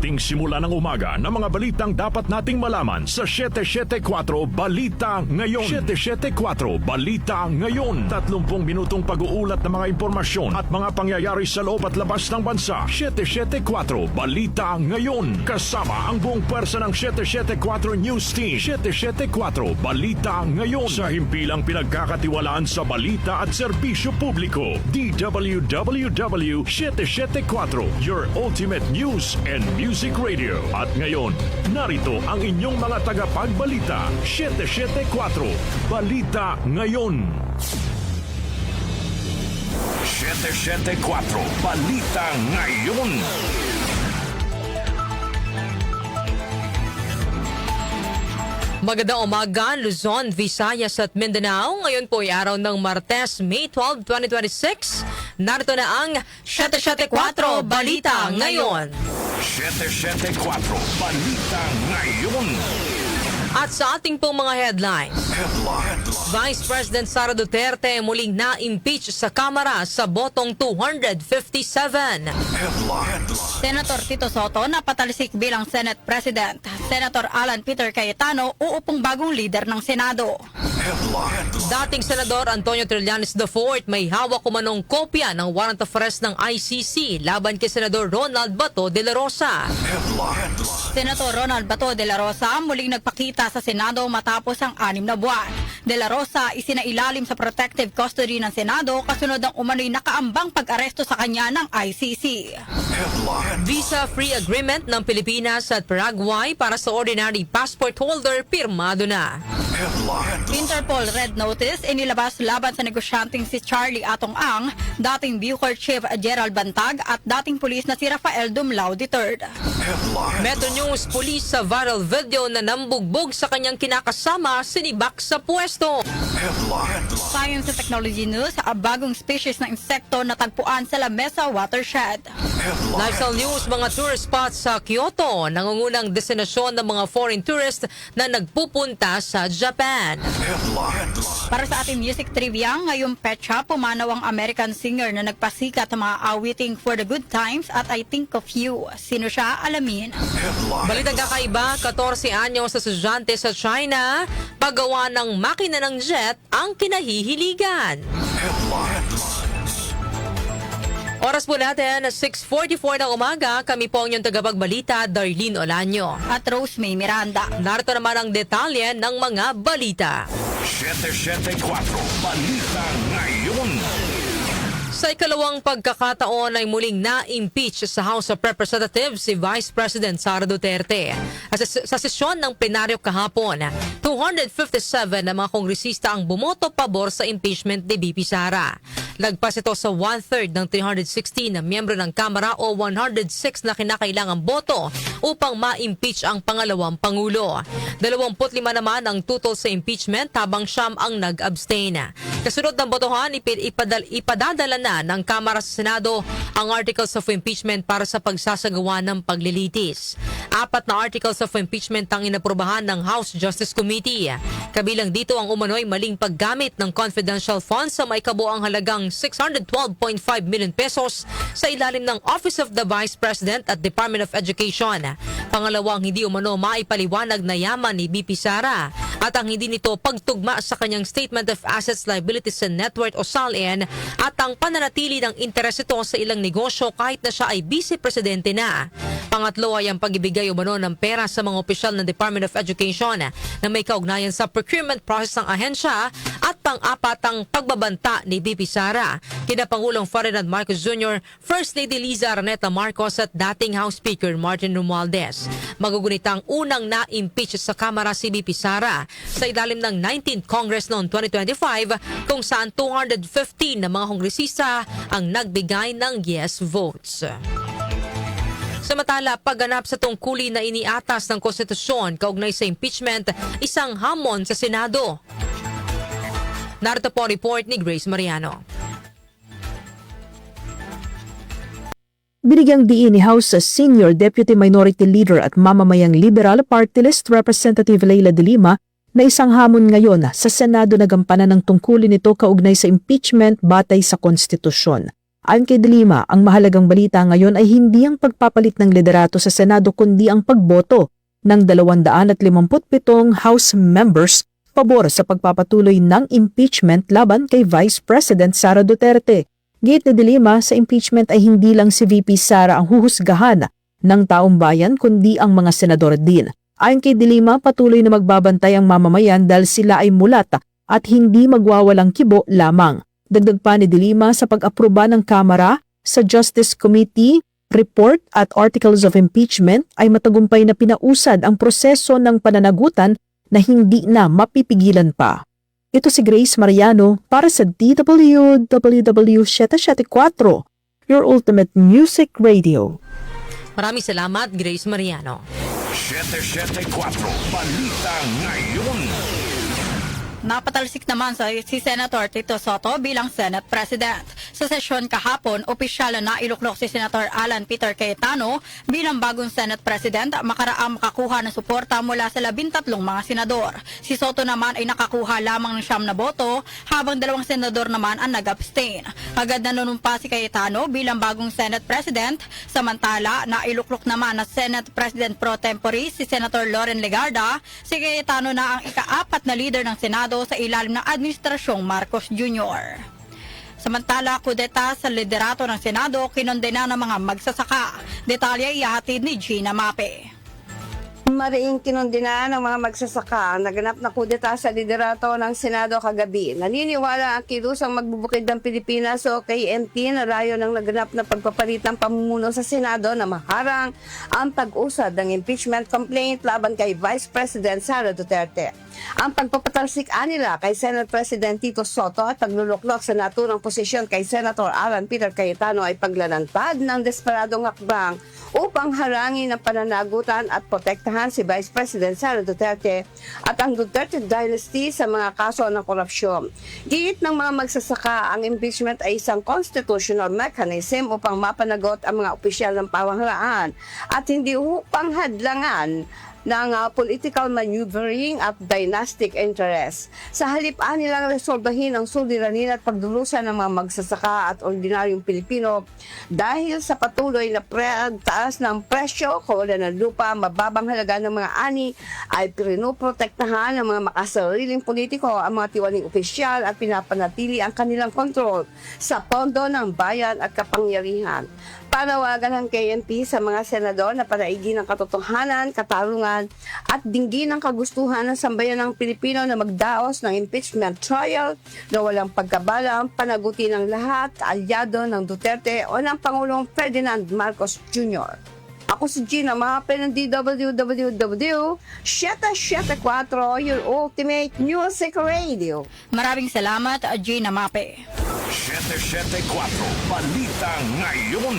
ating simula ng umaga ng mga balitang dapat nating malaman sa 774 Balita Ngayon. 774 Balita Ngayon. 30 minutong pag-uulat ng mga impormasyon at mga pangyayari sa loob at labas ng bansa. 774 Balita Ngayon. Kasama ang buong pwersa ng 774 News Team. 774 Balita Ngayon. Sa himpilang pinagkakatiwalaan sa balita at serbisyo publiko. DWWW 774, your ultimate news and music radio. At ngayon, narito ang inyong mga tagapagbalita. 774 Balita Ngayon. 774 Balita Ngayon. Magandang umaga, Luzon, Visayas at Mindanao. Ngayon po ay araw ng Martes, May 12, 2026. Narito na ang 774 Balita Ngayon. 774 Balita Ngayon. At sa ating pong mga headlines, Vice President Sara Duterte muling na-impeach sa Kamara sa botong 257. Senator Tito Soto napatalisik bilang Senate President. Senator Alan Peter Cayetano uupong bagong leader ng Senado. Dating Senador Antonio Trillanes IV may hawak umanong kopya ng warrant of arrest ng ICC laban kay Senador Ronald Bato de la Rosa. Senator Ronald Bato de la Rosa muling nagpakita sa Senado matapos ang 6 na buwan. De la Rosa isinailalim sa protective custody ng Senado kasunod ng umano'y nakaambang pag-aresto sa kanya ng ICC. Visa-free agreement ng Pilipinas at Paraguay para sa ordinary passport holder pirmado na. Interpol Red Notice inilabas laban sa negosyanteng si Charlie Atong Ang, dating Bucor Chief Gerald Bantag at dating pulis na si Rafael Dumlao III. Metro News, pulis sa viral video na nambugbog sa kanyang kinakasama sinibak sa pwesto. Science and Technology News, bagong species ng insekto na tagpuan sa Lamesa Watershed. Lifestyle News, mga tourist spots sa Kyoto, nangungunang destinasyon ng mga foreign tourists na nagpupunta sa Japan. Para sa ating music trivia, ngayong petsa, pumanaw ang American singer na nagpasikat ng mga awiting For the Good Times at I Think of You. Sino siya? Alamin. Balitang kakaiba, 14 anyos sa estudyante sa China, paggawa ng makina ng jet ang kinahihiligan. Oras po natin, 6:44 ng umaga. Kami po ang inyong tagapagbalita, Darlene Olanyo. At Rose May Miranda. Narito naman ang detalye ng mga balita. 774 Balita Ngayon. Sa ikalawang pagkakataon ay muling na-impeach sa House of Representatives si Vice President Sara Duterte. Sa sesyon ng plenaryo kahapon, 257 na mga kongresista ang bumoto pabor sa impeachment ni VP Sara. Lagpas ito sa 1/3 ng 316 na miyembro ng Kamara o 106 na kinakailangang boto upang ma-impeach ang pangalawang Pangulo. 25 naman ang tutol sa impeachment habang siyam ang nag-abstain. Kasunod ng botohan, ipadadala na ng Kamara sa Senado ang Articles of Impeachment para sa pagsasagawa ng paglilitis. 4 na Articles of Impeachment ang inaprubahan ng House Justice Committee. Kabilang dito ang umano'y maling paggamit ng confidential funds sa may kabuang halagang 612.5 million pesos sa ilalim ng Office of the Vice President at Department of Education. Pangalawang hindi umano maipaliwanag na yaman ni VP Sara at ang hindi nito pagtugma sa kanyang Statement of Assets, Liabilities and Net Worth o SALN at ang pananatili ng interes ito sa ilang negosyo kahit na siya ay vice-presidente na. Pangatlo ay ang pag-ibigay umano ng pera sa mga opisyal ng Department of Education na may kaugnayan sa procurement process ng ahensya at pang-apat ang pagbabanta ni VP Sara kina Pangulong Ferdinand Marcos Jr., First Lady Liza Araneta Marcos at dating House Speaker Martin Romualdez. Magugunitang unang na-impeach sa Kamara si VP Sara sa ilalim ng 19th Congress noong 2025 kung saan 215 na mga kongresista ang nagbigay ng yes votes. Samantala, pagganap sa tungkulin na iniatas ng konstitusyon kaugnay sa impeachment, isang hamon sa Senado. Narito po ang report ni Grace Mariano. Binigyang diin ni House Senior Deputy Minority Leader at mamamayang Liberal Party List Representative Leila de Lima na isang hamon ngayon sa Senado na gampanan ng tungkulin nito kaugnay sa impeachment batay sa konstitusyon. Ayon kay De Lima, ang mahalagang balita ngayon ay hindi ang pagpapalit ng liderato sa Senado kundi ang pagboto ng 257 House members pabor sa pagpapatuloy ng impeachment laban kay Vice President Sara Duterte. Gate ni De Lima, sa impeachment ay hindi lang si VP Sara ang huhusgahan ng taong bayan kundi ang mga senador din. Ayon kay De Lima, patuloy na magbabantay ang mamamayan dahil sila ay mulat at hindi magwawalang kibo lamang. Dagdag pa ni De Lima, sa pag-aproba ng Kamara sa Justice Committee report at articles of impeachment ay matagumpay na pinausad ang proseso ng pananagutan na hindi na mapipigilan pa. Ito si Grace Mariano para sa DWWW 774, your ultimate music radio. Maraming salamat, Grace Mariano. 774 Balita Ngayon. Napatalsik naman si Senator Tito Soto bilang Senate President. Sa sesyon kahapon, opisyal na iluklok si Senator Alan Peter Cayetano bilang bagong Senate President makaraang makakuha ng suporta mula sa 13 mga senador. Si Soto naman ay nakakuha lamang ng 9 na boto habang 2 senador naman ang nag-abstain. Agad na nanumpa si Cayetano bilang bagong Senate President, samantala na iluklok naman na Senate President pro tempore si Senator Loren Legarda. Si Cayetano na ang ika-4 na leader ng Senado sa ilalim ng Administrasyong Marcos Jr. Samantala, kudeta sa liderato ng Senado, kinondena ng mga magsasaka. Detalye ihahatid ni Gina Mape. Mariing kinondena ng mga magsasaka ang naganap na kudeta sa liderato ng Senado kagabi. Naniniwala ang kilusang magbubukid ng Pilipinas o KMP na rayo ng naganap na pagpapalit ng pamumuno sa Senado na maharang ang pag-usad ng impeachment complaint laban kay Vice President Sara Duterte. Ang pagpapatalsik nila kay Senate President Tito Soto at pagluluklok sa naturang posisyon kay Senator Alan Peter Cayetano ay paglalantad ng desperadong hakbang upang harangin ang pananagutan at protektahan si Vice President Sara Duterte at ang Duterte dynasty sa mga kaso ng korupsyon. Giit ng mga magsasaka, ang impeachment ay isang constitutional mechanism upang mapanagot ang mga opisyal ng pamahalaan at hindi upang hadlangan ng political maneuvering at dynastic interest. Sa halip nilang resolbahin ang suliranin at pagdulusan ng mga magsasaka at ordinaryong Pilipino dahil sa patuloy na taas ng presyo, kawalan ng lupa, mababang halaga ng mga ani ay pinoprotektahan ng mga makasariling politiko ang mga tiwaling opisyal at pinapanatili ang kanilang kontrol sa pondo ng bayan at kapangyarihan. Panawagan ng KNP sa mga senador na panaigin ng katotohanan, katarungan at dinggin ng kagustuhan ng sambayan ng Pilipino na magdaos ng impeachment trial na walang pagkabalang panagutin ng lahat, kaalyado ng Duterte o ng Pangulong Ferdinand Marcos Jr. Ako si Gina Mape ng DWWW 774, your ultimate music radio. Maraming salamat, Gina Mape. 774 Balita Ngayon.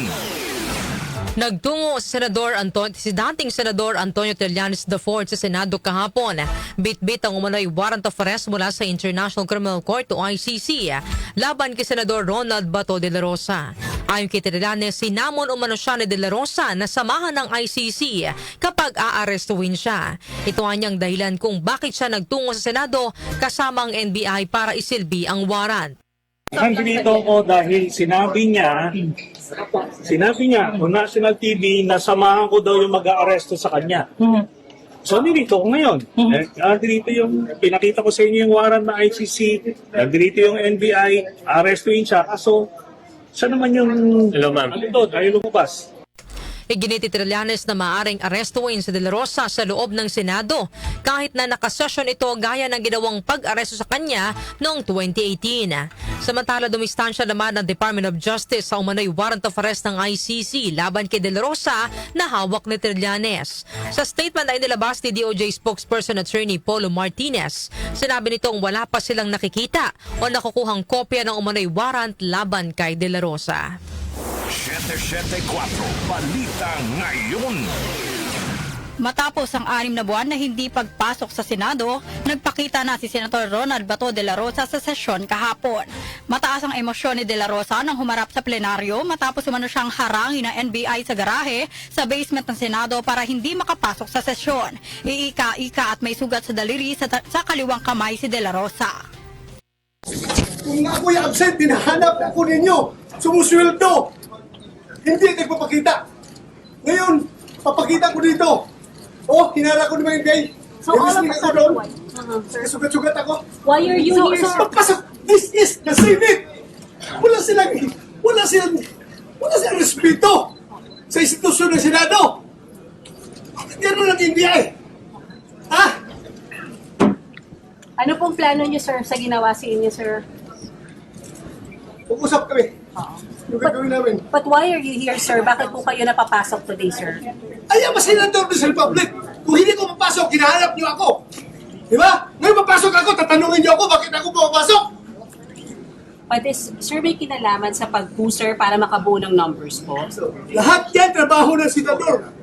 Nagtungo si dating Senador Antonio Trillanes IV sa Senado kahapon. Bit-bit ang umano'y warrant of arrest mula sa International Criminal Court o ICC laban kay Senador Ronald Bato de la Rosa. Ayon kay Trillanes, sinamon umano siya ni de la Rosa na samahan ng ICC kapag aarestuhin siya. Ito ang dahilan kung bakit siya nagtungo sa Senado kasama ang NBI para isilbi ang warrant. Nandito ako dahil sinabi niya on national TV na samahan ko daw yung mag-aaresto sa kanya. So, nandito ko ngayon. Nandito yung, pinakita ko sa inyo yung warrant na ICC, nandito yung NBI, arestuin siya. So, saan naman yung... Hello, ma'am. Ano doon? Ayaw lumabas. Iginiti Trillanes na maaring arestuin si De La Rosa sa loob ng Senado kahit na nakasesyon ito gaya ng ginawang pag-aresto sa kanya noong 2018. Samantala, dumistansya naman ng Department of Justice sa umano'y warrant of arrest ng ICC laban kay De La Rosa na hawak ni Trillanes. Sa statement ay nilabas ni DOJ spokesperson Attorney Polo Martinez, sinabi nitong wala pa silang nakikita o nakukuhang kopya ng umano'y warrant laban kay De La Rosa. 774 Balita Ngayon. Matapos ang 6 na buwan na hindi pagpasok sa Senado, nagpakita na si Senator Ronald Bato de la Rosa sa sesyon kahapon. Mataas ang emosyon ni de la Rosa nang humarap sa plenaryo matapos umano siyang harangin ng NBI sa garahe sa basement ng Senado para hindi makapasok sa sesyon. Iika-ika at may sugat sa daliri sa kaliwang kamay si de la Rosa. Kung ako'y absent, hinahanap ako ninyo. Sumusweldo! Hindi nagpapakita. Ngayon, papakita ko dito. Oh, hinala ko naman yung gay. So all of a sudden, why? Sir, Sugat-sugat ako. why are you here, sir? Papasok! This is the Senate! Wala silang respeto sa institusyon ng Senado. Ganun ang India eh. Ha? Ano pong plano niyo, sir, sa ginawa sa inyo, sir? Pag-usap kami. Yung gagawin namin. But why are you here, sir? Bakit po kayo napapasok today, sir? Ayaw ba senador sa Republic? Kung hindi ko mapasok, hinahanap niyo ako. Di ba? Ngayon mapasok ako, tatanungin niyo ako bakit ako pumapasok. But is, sir, may kinalaman sa pag-puser para makabuo ng numbers po? Lahat yan trabaho ng senador.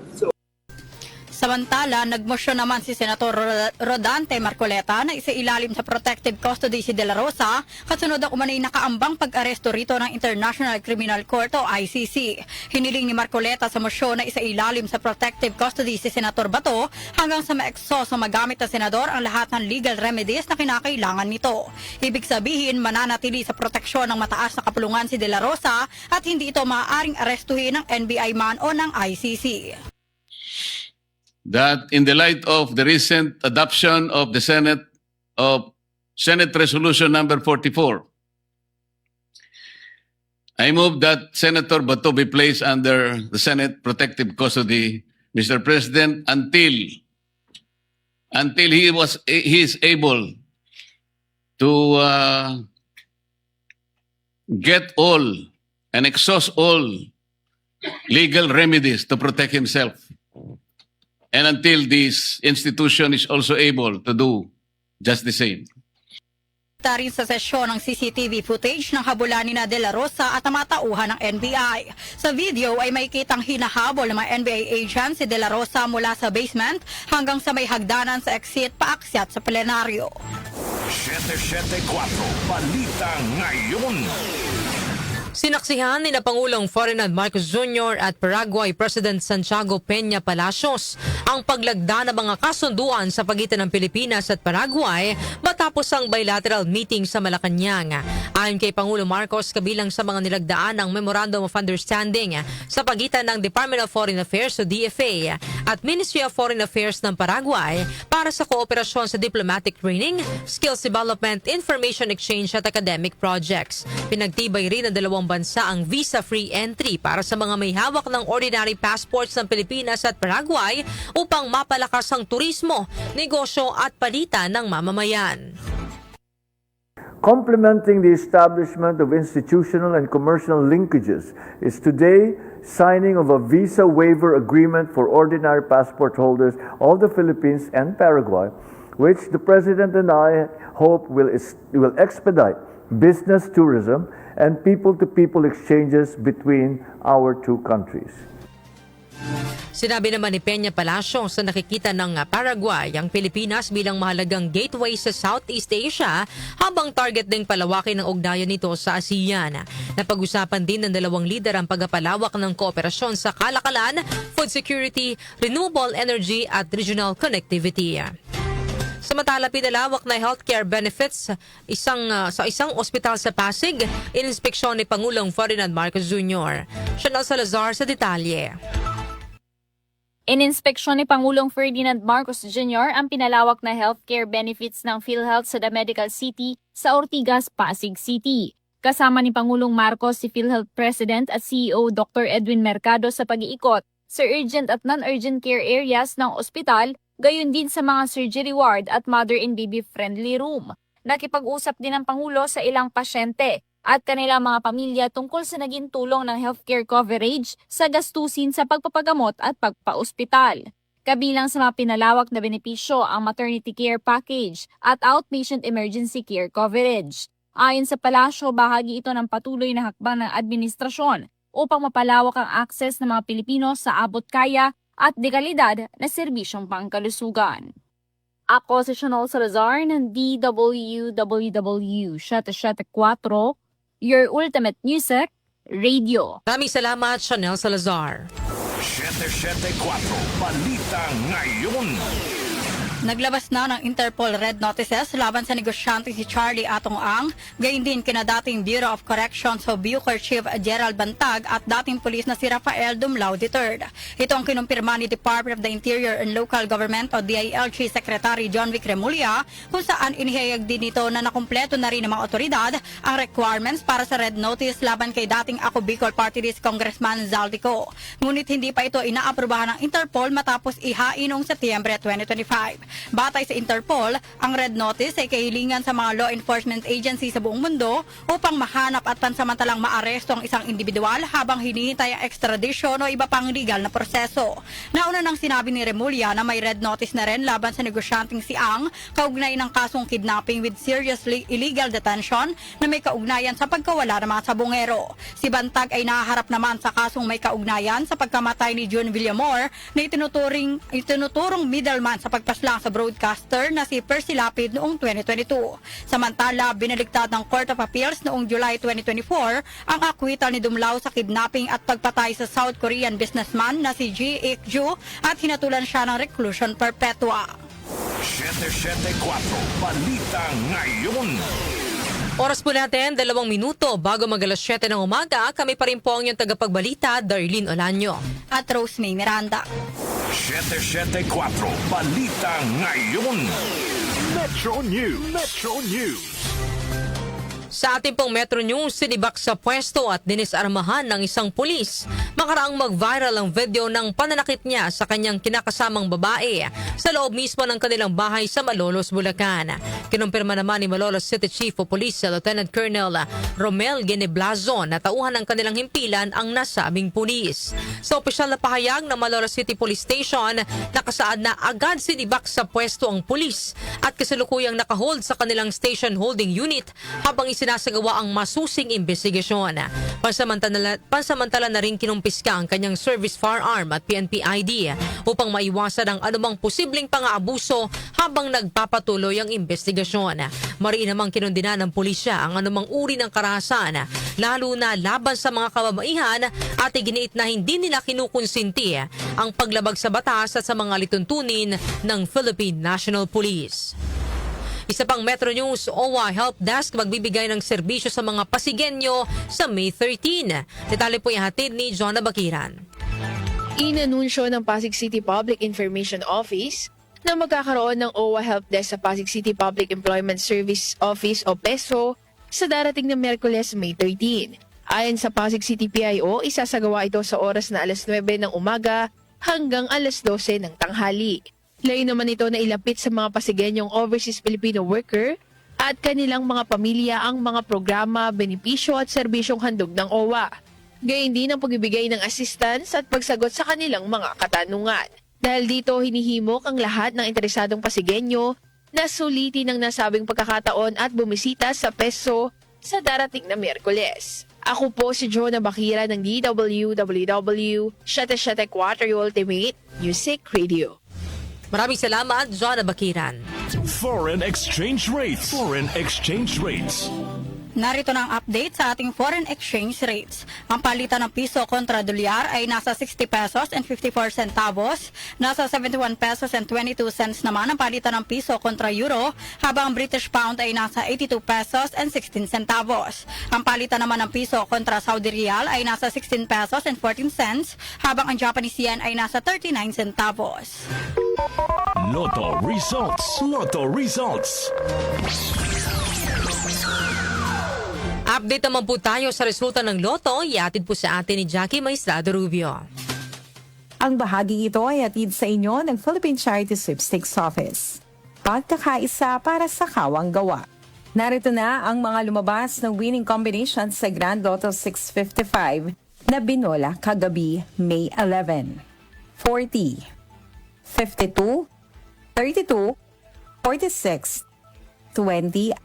Samantala, nagmosyon naman si Senator Rodante Marcoleta na isailalim sa protective custody si De La Rosa kasunod ang umanay nakaambang pag-aresto rito ng International Criminal Court o ICC. Hiniling ni Marcoleta sa mosyon na isailalim sa protective custody si Senator Bato hanggang sa ma-exhaust o magamit ng senador ang lahat ng legal remedies na kinakailangan nito. Ibig sabihin, mananatili sa proteksyon ng mataas na kapulungan si De La Rosa at hindi ito maaaring arestuhin ng NBI man o ng ICC. That in the light of the recent adoption of the Senate Resolution number 44, I move that Senator Bato be placed under the Senate protective custody, Mr. President, until he is able to get all and exhaust all legal remedies to protect himself. And until this institution is also able to do just the same. Rin sa sesyon ng CCTV footage ng habulan ni De La Rosa at ang mga tauhan ng NBI. Sa video ay makikitang hinahabol ng mga NBI agents si De La Rosa mula sa basement hanggang sa may hagdanan sa exit paakyat sa plenaryo. 774 Balita Ngayon. Sinaksihan ni na Pangulong Ferdinand Marcos Jr. at Paraguay President Santiago Peña Palacios ang paglagda ng mga kasunduan sa pagitan ng Pilipinas at Paraguay matapos ang bilateral meeting sa Malacanang. Ayon kay Pangulo Marcos, kabilang sa mga nilagdaan ang Memorandum of Understanding sa pagitan ng Department of Foreign Affairs o DFA at Ministry of Foreign Affairs ng Paraguay para sa kooperasyon sa diplomatic training, skills development, information exchange at academic projects. Pinagtibay rin ng dalawang bansa ang visa-free entry para sa mga may hawak ng ordinary passports ng Pilipinas at Paraguay upang mapalakas ang turismo, negosyo at palitan ng mamamayan. Complementing the establishment of institutional and commercial linkages is today signing of a visa waiver agreement for ordinary passport holders of the Philippines and Paraguay, which the President and I hope will expedite business tourism and people-to-people exchanges between our two countries. Sinabi naman ni Peña Palacios sa nakikita ng Paraguay ang Pilipinas bilang mahalagang gateway sa Southeast Asia habang target ding palawakin ang ugnayan nito sa ASEAN. Napag-usapan din ng dalawang lider ang pagpapalawak ng kooperasyon sa kalakalan, food security, renewable energy at regional connectivity. Samantala, pinalawak na healthcare benefits sa isang ospital sa Pasig, ininspeksyon ni Pangulong Ferdinand Marcos Jr. Chanel Salazar sa detalye. Ininspeksyon ni Pangulong Ferdinand Marcos Jr. ang pinalawak na healthcare benefits ng PhilHealth sa The Medical City sa Ortigas, Pasig City. Kasama ni Pangulong Marcos si PhilHealth President at CEO Dr. Edwin Mercado sa pag-iikot sa urgent at non-urgent care areas ng ospital, gayon din sa mga surgery ward at mother and baby friendly room. Nakipag-usap din ang Pangulo sa ilang pasyente at kanilang mga pamilya tungkol sa naging tulong ng healthcare coverage sa gastusin sa pagpapagamot at pagpa-ospital. Kabilang sa mga pinalawak na benepisyo ang maternity care package at outpatient emergency care coverage. Ayon sa Palasyo, bahagi ito ng patuloy na hakbang ng administrasyon upang mapalawak ang akses ng mga Pilipino sa abot-kaya at dekalidad na serbisyong pangkalusugan. Ako si Chanel Salazar ng DWWW 774, your ultimate music, radio. Maraming salamat, Chanel Salazar. 774 Balita Ngayon. Naglabas na ng Interpol red notices laban sa negosyante si Charlie Atong Ang, gayon din kina dating Bureau of Corrections o Bucor Chief Gerald Bantag at dating pulis na si Rafael Dumlao III. Ito ang kinumpirma ni Department of the Interior and Local Government o DILG Secretary John Vic Remulla, kung saan inihayag din nito na nakumpleto na rin ng mga otoridad ang requirements para sa red notice laban kay dating Ako Bicol Party List Congressman Zaldico. Ngunit hindi pa ito inaaprubahan ng Interpol matapos ihain noong Setyembre 2025. Batay sa Interpol, ang red notice ay kahilingan sa mga law enforcement agency sa buong mundo upang mahanap at pansamantalang maaresto ang isang individual habang hinihintay ang extradition o iba pang legal na proseso. Nauna nang sinabi ni Remulla na may red notice na rin laban sa negosyanteng si Ang kaugnay ng kasong kidnapping with seriously illegal detention na may kaugnayan sa pagkawala ng mga sabongero. Si Bantag ay nahaharap naman sa kasong may kaugnayan sa pagkamatay ni June Villamor na itinuturong middleman sa pagpaslang sa broadcaster na si Percy Lapid noong 2022. Samantala, binaligtad ng Court of Appeals noong July 2024 ang acquittal ni Dumlao sa kidnapping at pagpatay sa South Korean businessman na si Ji Ik-ju at hinatulan siya ng reclusion perpetua. 774 Balita Ngayon. Oras po natin, 2 minuto bago mag-alas 7 ng umaga. Kami pa rin po ang iyong tagapagbalita, Darlene Olanyo At Rose May Miranda. 774 Balita Ngayon. Metro News. Metro News. Sa ating pong Metro News, sinibak sa pwesto at dinisarmahan ng isang pulis. Makaraang mag-viral ang video ng pananakit niya sa kanyang kinakasamang babae sa loob mismo ng kanilang bahay sa Malolos, Bulacan. Kinumpirma naman ni Malolos City Chief of Police Lieutenant Colonel Romel Geneblazo na tauhan ng kanilang himpilan ang nasabing pulis. Sa opisyal na pahayag ng Malolos City Police Station, nakasaad na agad sinibak sa pwesto ang pulis at kasalukuyang nakahold sa kanilang station holding unit habang isinasagawa ang masusing investigasyon. Pansamantala na rin kinumpiska ang kanyang service firearm at PNP ID upang maiwasan ang anumang posibleng pang-aabuso habang nagpapatuloy ang investigasyon. Mariin namang kinundina ng pulisya ang anumang uri ng karahasan, lalo na laban sa mga kababaihan at iginiit na hindi nila kinukonsinti ang paglabag sa batas at sa mga lituntunin ng Philippine National Police. Isa pang Metro News, OWA Help Desk magbibigay ng serbisyo sa mga Pasigenyo sa May 13. Detalye po ihatid ni John Bakiran. Inanunsyo ng Pasig City Public Information Office na magkakaroon ng OWA Help Desk sa Pasig City Public Employment Service Office o PESO sa darating na Miyerkules, May 13. Ayon sa Pasig City PIO, isasagawa ito sa oras na alas 9 ng umaga hanggang alas 12 ng tanghali. Layo naman ito na ilapit sa mga Pasigenyong overseas Filipino worker at kanilang mga pamilya ang mga programa, benepisyo at serbisyong handog ng OWA. Gayun din ang pagbibigay ng assistance at pagsagot sa kanilang mga katanungan. Dahil dito hinihimok ang lahat ng interesadong Pasigenyo na sulitin ang nasabing pagkakataon at bumisita sa PESO sa darating na Miyerkules. Ako po si Jonah Bakira ng DWWW 774 Ultimate Music Radio. Maraming salamat, John Bakiran. Foreign exchange rates. Foreign exchange rates. Narito na ang update sa ating foreign exchange rates. Ang palitan ng piso kontra dolyar ay nasa 60 pesos and 54 centavos. Nasa 71 pesos and 22 cents naman ang palitan ng piso kontra euro, habang ang British pound ay nasa 82 pesos and 16 centavos. Ang palitan naman ng piso kontra Saudi Riyal ay nasa 16 pesos and 14 cents, habang ang Japanese yen ay nasa 39 centavos. Lotto results. Lotto results. Update naman po tayo sa resulta ng Lotto. Iatid po sa atin ni Jackie Maestrado Rubio. Ang bahaging ito ay atid sa inyo ng Philippine Charity Sweepstakes Office. Pagkakaisa para sa kawang gawa. Narito na ang mga lumabas na winning combinations sa Grand Lotto 655 na binola kagabi May 11. 40, 52, 32, 46, 20,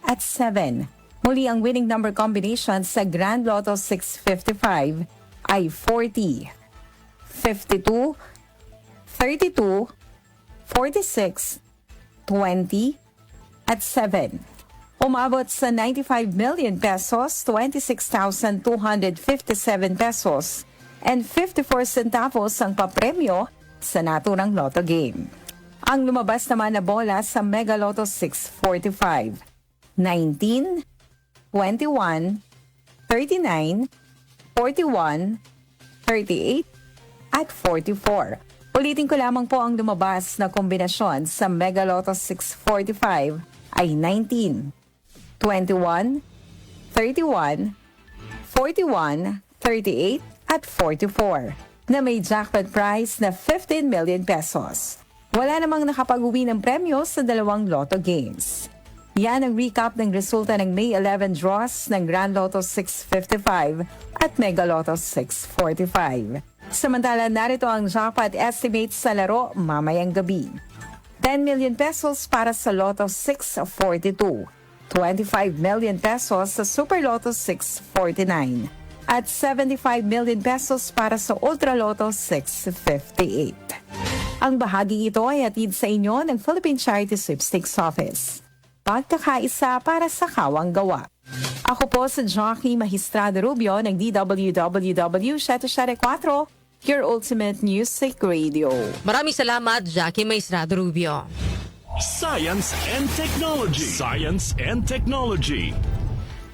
at 7. Muli ang winning number combination sa Grand Lotto 655 ay 40, 52, 32, 46, 20, at 7. Umabot sa 95 million pesos, 26,257 pesos, and 54 centavos ang papremyo sa naturang Lotto game. Ang lumabas naman na bola sa Mega Lotto 645, 19, 21, 39, 41, 38, at 44. Ulitin ko lamang po ang lumabas na kombinasyon sa Mega Lotto 645 ay 19, 21, 31, 41, 38, at 44 na may jackpot prize na 15 million pesos. Wala namang nakapag-uwi ng premyo sa dalawang Lotto games. Yan ang recap ng resulta ng May 11 draws ng Grand Lotto 655 at Mega Lotto 645. Samantala, narito ang jackpot estimates sa laro mamayang gabi. 10 million pesos para sa Lotto 642, 25 million pesos sa Super Lotto 649, at 75 million pesos para sa Ultra Lotto 658. Ang bahaging ito ay hatid sa inyo ng Philippine Charity Sweepstakes Office. Pagkakaisa para sa kawang gawa. Ako po si Jockey Magistrado Rubio ng DWWW 774, your ultimate music radio. Maraming salamat, Jackie Maestrado Rubio. Science and Technology. Science and Technology.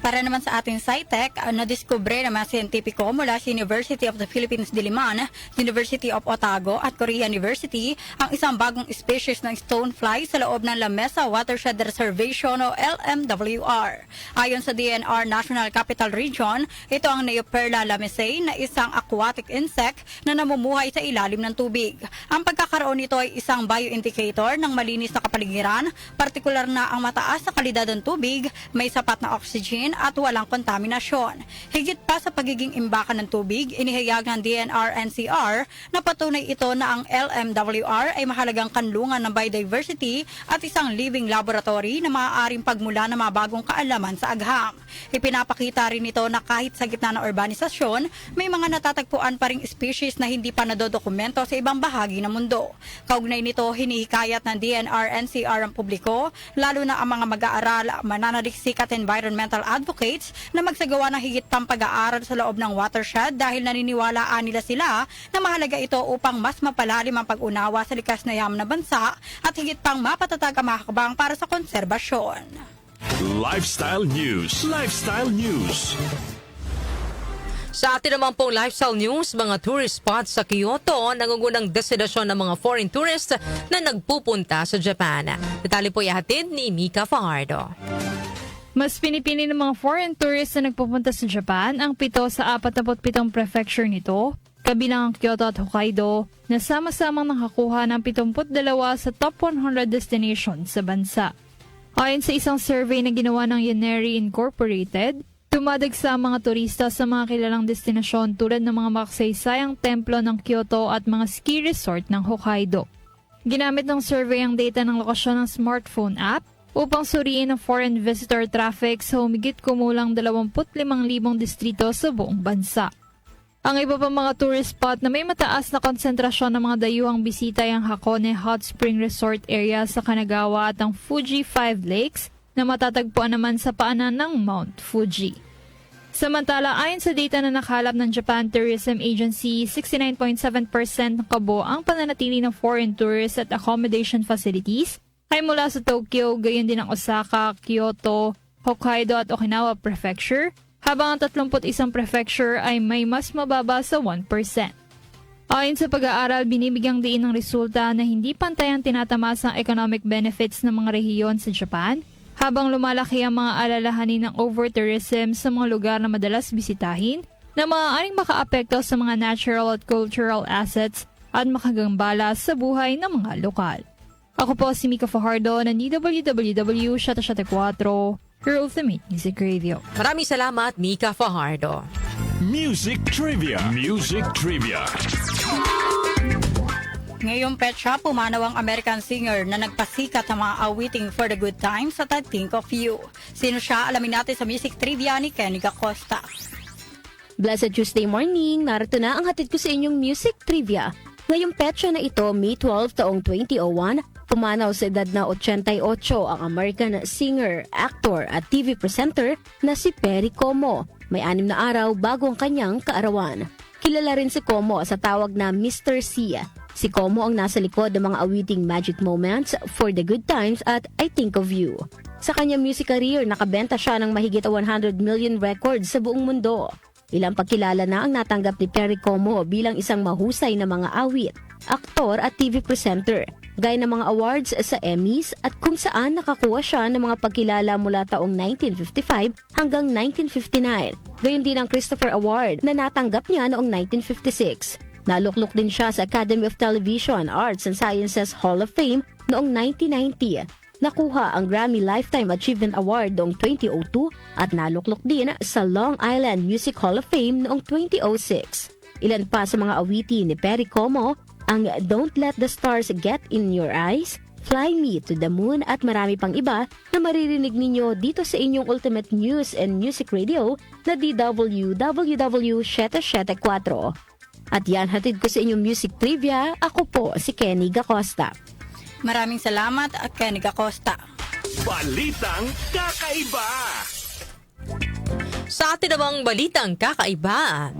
Para naman sa ating SciTech, nadiskubre ng mga siyentipiko mula sa University of the Philippines Diliman, University of Otago at Korea University ang isang bagong species ng stonefly sa loob ng La Mesa Watershed Reservation o LMWR. Ayon sa DNR National Capital Region, ito ang Neoperla lamesei na isang aquatic insect na namumuhay sa ilalim ng tubig. Ang pagkakaroon nito ay isang bioindicator ng malinis na kapaligiran, partikular na ang mataas na kalidad ng tubig, may sapat na oxygen at walang kontaminasyon. Higit pa sa pagiging imbakan ng tubig, inihayag ng DNR-NCR na patunay ito na ang LMWR ay mahalagang kanlungan ng biodiversity at isang living laboratory na maaaring pagmula ng mga bagong kaalaman sa agham. Ipinapakita rin ito na kahit sa gitna ng urbanisasyon, may mga natatagpuan pa ring species na hindi pa nadodokumento sa ibang bahagi ng mundo. Kaugnay nito, hinihikayat ng DNR-NCR ang publiko, lalo na ang mga mag-aaral, mananaliksik at environmental advocates na magsagawa ng higit pang pag-aaral sa loob ng watershed dahil naniniwalaan nila sila na mahalaga ito upang mas mapalalim ang pag-unawa sa likas na yaman na bansa at higit pang mapatatag ang mga hakbang para sa konserbasyon. Lifestyle News. Lifestyle News. Sa atin naman pong lifestyle news, mga tourist spots sa Kyoto, nangungunang destinasyon ng mga foreign tourists na nagpupunta sa Japan. Detalye po ihatid ni Mika Fajardo. Mas pinipili ng mga foreign tourists na nagpupunta sa Japan ang 7 sa 47 prefecture nito, kabilang ang Kyoto at Hokkaido, na sama-samang nakakuha ng 72 sa top 100 destinations sa bansa. Ayon sa isang survey na ginawa ng Yaneri Incorporated, tumadagsa ang mga turista sa mga kilalang destinasyon tulad ng mga makasaysayang templo ng Kyoto at mga ski resort ng Hokkaido. Ginamit ng survey ang data ng lokasyon ng smartphone app upang suriin ang foreign visitor traffic sa humigit kumulang 25,000 distrito sa buong bansa. Ang iba pa mga tourist spot na may mataas na konsentrasyon ng mga dayuhang bisita ay ang Hakone Hot Spring Resort area sa Kanagawa at ang Fuji 5 Lakes na matatagpuan naman sa paanan ng Mount Fuji. Samantala, ayon sa data na nakalap ng Japan Tourism Agency, 69.7% ng kabo ang pananatili ng foreign tourists at accommodation facilities ay mula sa Tokyo, gayon din ang Osaka, Kyoto, Hokkaido at Okinawa Prefecture, habang ang 31 prefecture ay may mas mababa sa 1%. Ayon sa pag-aaral, binibigyang diin ng resulta na hindi pantay ang tinatamasa ang economic benefits ng mga rehiyon sa Japan, habang lumalaki ang mga alalahanin ng over-tourism sa mga lugar na madalas bisitahin na maaaring makaapekto sa mga natural at cultural assets at makagambala sa buhay ng mga lokal. Ako po si Mika Fajardo ng DWWW 774, your ultimate music radio. Maraming salamat, Mika Fajardo. Music Trivia. Music Trivia. Ngayong petsa, pumanaw ang American singer na nagpasikat ng mga awiting For the Good Times at I Think of You. Sino siya? Alamin natin sa Music Trivia ni Kenny Acosta. Blessed Tuesday morning, narito na ang hatid ko sa inyong Music Trivia. Ngayong petsa na ito, May 12 taong 2001, pumanaw sa edad na 88 ang American singer, actor at TV presenter na si Perry Como. May 6 na araw bago ang kanyang kaarawan. Kilala rin si Como sa tawag na Mr. C. Si Como ang nasa likod ng mga awiting Magic Moments, For the Good Times at I Think of You. Sa kanyang music career, nakabenta siya ng mahigit 100 million records sa buong mundo. Ilang pagkilala na ang natanggap ni Perry Como bilang isang mahusay na mga awit, aktor at TV presenter, gaya ng mga awards sa Emmys at kung saan nakakuha siya ng mga pagkilala mula taong 1955 hanggang 1959. Gayon din ang Christopher Award na natanggap niya noong 1956. Naluklok din siya sa Academy of Television, Arts and Sciences Hall of Fame noong 1990. Nakuha ang Grammy Lifetime Achievement Award noong 2002 at naluklok din sa Long Island Music Hall of Fame noong 2006. Ilan pa sa mga awitin ni Perry Como ang Don't Let the Stars Get in Your Eyes, Fly Me to the Moon at marami pang iba na maririnig ninyo dito sa inyong Ultimate News and Music Radio na DWWW 774. At yan, hatid ko sa inyong music trivia. Ako po si Kenny Gacosta. Maraming salamat, Kenny Gacosta. Balitang Kakaiba! Sa atin namang balitang kakaiba,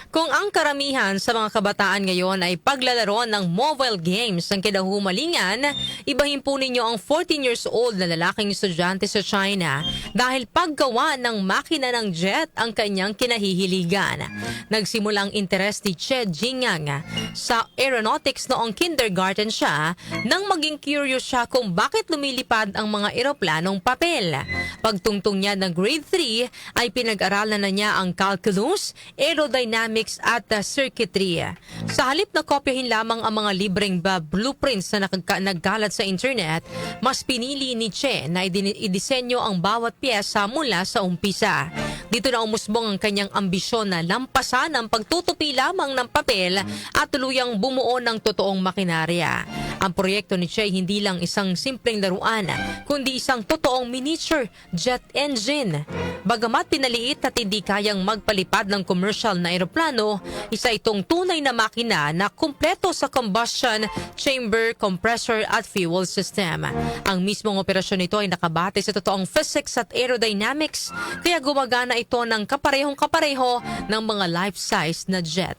kung ang karamihan sa mga kabataan ngayon ay paglalaro ng mobile games ang kinahumalingan, ibahin po ninyo ang 14 years old na lalaking estudyante sa China dahil paggawa ng makina ng jet ang kanyang kinahihiligan. Nagsimula ang interes ni Che Jingang sa aeronautics noong kindergarten siya nang maging curious siya kung bakit lumilipad ang mga eroplanong papel. Pagtungtong niya ng grade 3 ay pinag-aralan na niya ang calculus, aerodynamics at circuitry. Sa halip na kopyahin lamang ang mga libreng blueprints na nagkalat sa internet, mas pinili ni Che na idisenyo ang bawat piyesa mula sa umpisa. Dito na umusbong ang kanyang ambisyon na lampasan ang pagtutupi lamang ng papel at tuluyang bumuo ng totoong makinarya. Ang proyekto ni Che hindi lang isang simpleng laruan, kundi isang totoong miniature jet engine. Bagamat pinaliit at hindi kayang magpalipad ng commercial na eroplano, isa itong tunay na makina na kumpleto sa combustion chamber, compressor at fuel system. Ang mismong operasyon nito ay nakabate sa totoong physics at aerodynamics, kaya gumagana ito ng kaparehong-kapareho ng mga life-size na jet.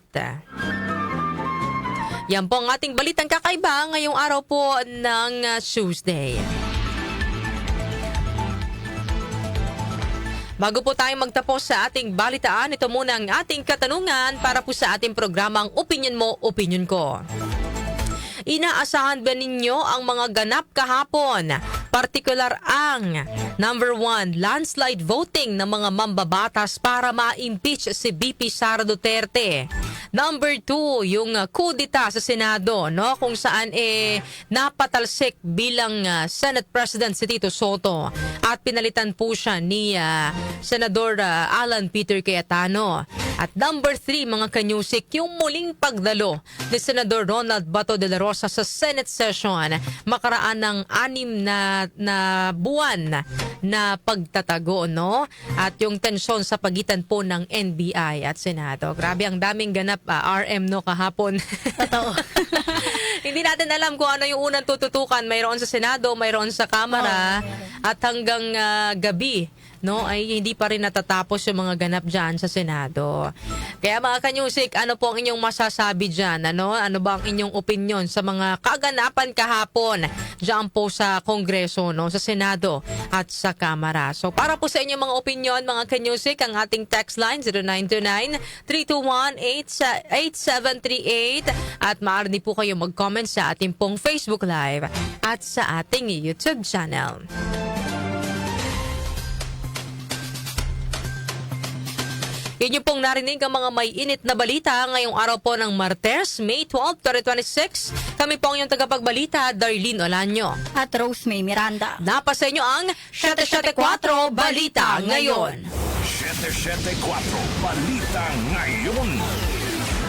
Yan po ang ating balitang kakaiba ngayong araw po ng Tuesday. Bago po tayong magtapos sa ating balitaan, ito muna ang ating katanungan para po sa ating programang Opinion Mo, Opinion Ko. Inaasahan ba ninyo ang mga ganap kahapon? Partikular ang number 1, landslide voting ng mga mambabatas para ma-impeach si VP Sara Duterte. Number 2, yung kudita sa Senado, no, kung saan napatalsik bilang Senate President si Tito Soto at pinalitan po siya ni Senador Alan Peter Cayetano. At number 3, mga kanyusik, yung muling pagdalo ni Senador Ronald Bato de la Rosa sa Senate session makaraan ng 6 na buwan na pagtatago, no? At yung tensyon sa pagitan po ng NBI at Senado. Grabe, ang daming ganap RM, no, kahapon. Totoo. Hindi natin alam kung ano yung unang tututukan. Mayroon sa Senado, mayroon sa Kamara, at hanggang gabi, no, ay hindi pa rin natatapos yung mga ganap dyan sa Senado. Kaya mga kanyusik, ano po ang inyong masasabi dyan? Ano ba ang inyong opinion sa mga kaganapan kahapon dyan po sa Kongreso, no, sa Senado at sa Kamara? So para po sa inyong mga opinion, mga kanyusik, ang ating text line 0929-321-8738 at maaari po kayo mag-comment sa ating pong Facebook Live at sa ating YouTube channel. Yan yung pong narinig ang mga may init na balita ngayong araw po ng Martes, May 12, 2026. Kami po ang inyong tagapagbalita, Darlene Olanyo. At Rose May Miranda. Napasa inyo ang 774 Balita Ngayon. 774 Balita Ngayon.